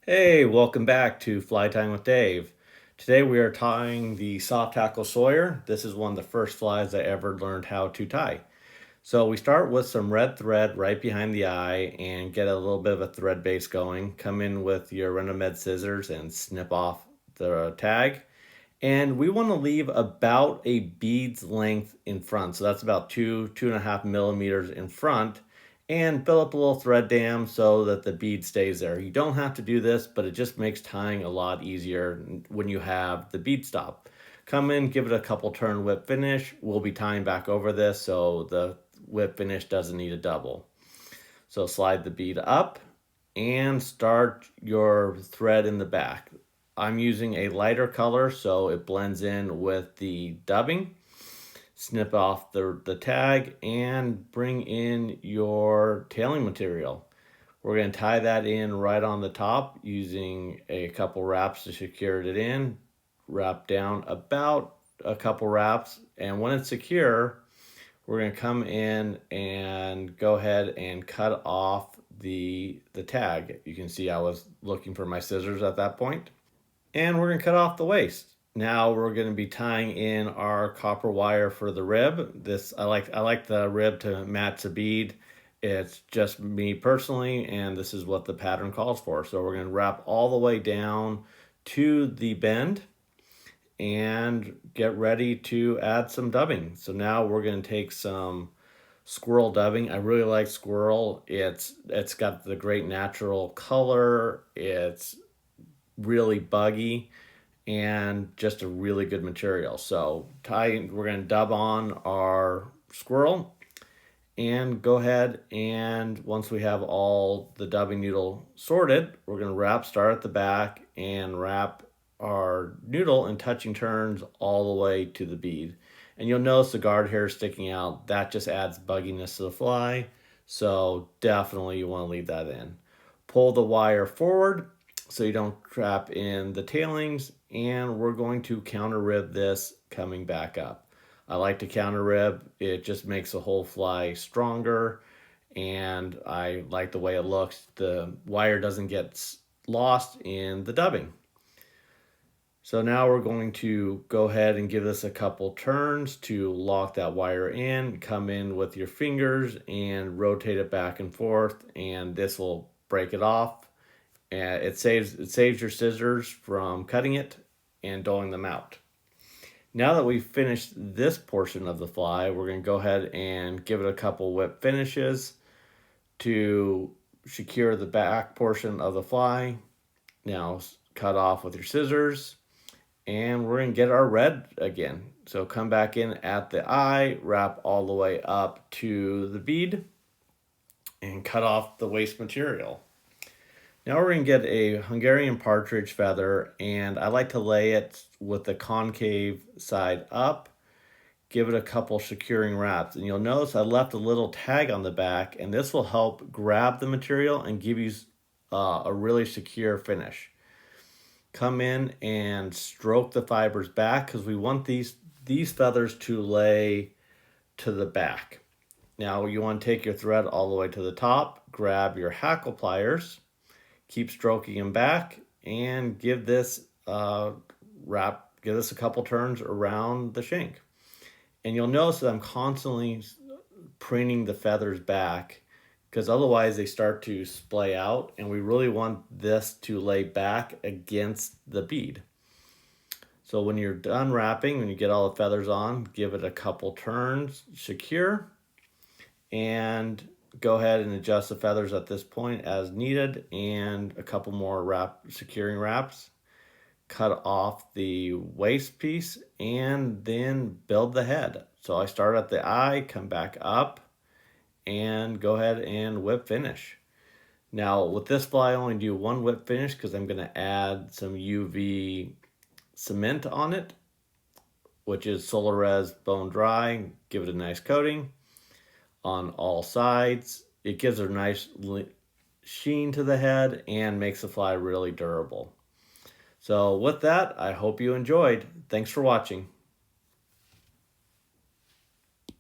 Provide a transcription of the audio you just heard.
Hey, welcome back to Fly Time with Dave. Today we are tying the soft hackle Sawyer. This is one of the first flies I ever learned how to tie. So we start with some red thread right behind the eye and get a little bit of a thread base going. Come in with your Renomed scissors and snip off the tag. And we want to leave about a bead's length in front. So that's about 2.5 millimeters in front, and fill up a little thread dam so that the bead stays there. You don't have to do this, but it just makes tying a lot easier when you have the bead stop. Come in, give it a couple turn whip finish. We'll be tying back over this so the whip finish doesn't need a double. So slide the bead up and start your thread in the back. I'm using a lighter color so it blends in with the dubbing. Snip off the tag and bring in your tailing material. We're going to tie that in right on the top using a couple wraps to secure it in. Wrap down about a couple wraps, and when it's secure, we're going to come in and go ahead and cut off the tag. You can see I was looking for my scissors at that point. And we're going to cut off the waist. Now we're going to be tying in our copper wire for the rib. I like the rib to match the bead. It's just me personally, and this is what the pattern calls for. So we're going to wrap all the way down to the bend and get ready to add some dubbing. So now we're going to take some squirrel dubbing. I really like squirrel. It's got the great natural color. It's really buggy and just a really good material. So we're going to dub on our squirrel and go ahead, and once we have all the dubbing noodle sorted, we're going to start at the back and wrap our noodle in touching turns all the way to the bead. And you'll notice the guard hair sticking out. That just adds bugginess to the fly. So definitely you want to leave that in. Pull the wire forward so you don't trap in the tailings, and we're going to counter rib this coming back up. I like to counter rib. It just makes the whole fly stronger, and I like the way it looks. The wire doesn't get lost in the dubbing. So now we're going to go ahead and give this a couple turns to lock that wire in. Come in with your fingers and rotate it back and forth, and this will break it off. And it saves your scissors from cutting it and doling them out. Now that we've finished this portion of the fly, we're going to go ahead and give it a couple whip finishes to secure the back portion of the fly. Now cut off with your scissors, and we're going to get our red again. So come back in at the eye, wrap all the way up to the bead, and cut off the waste material. Now we're going to get a Hungarian partridge feather, and I like to lay it with the concave side up, give it a couple securing wraps. And you'll notice I left a little tag on the back, and this will help grab the material and give you a really secure finish. Come in and stroke the fibers back because we want these feathers to lay to the back. Now you want to take your thread all the way to the top, grab your hackle pliers, keep stroking them back, and give this a couple turns around the shank. And you'll notice that I'm constantly preening the feathers back because otherwise they start to splay out, and we really want this to lay back against the bead. So when you're done wrapping, when you get all the feathers on, give it a couple turns, secure, and go ahead and adjust the feathers at this point as needed, and a couple more securing wraps. Cut off the waist piece and then build the head. So I start at the eye, come back up, and go ahead and whip finish. Now with this fly I only do one whip finish because I'm going to add some UV cement on it, which is Solarez Bone Dry. Give it a nice coating on all sides. It gives a nice sheen to the head and makes the fly really durable. So with that, I hope you enjoyed. Thanks for watching.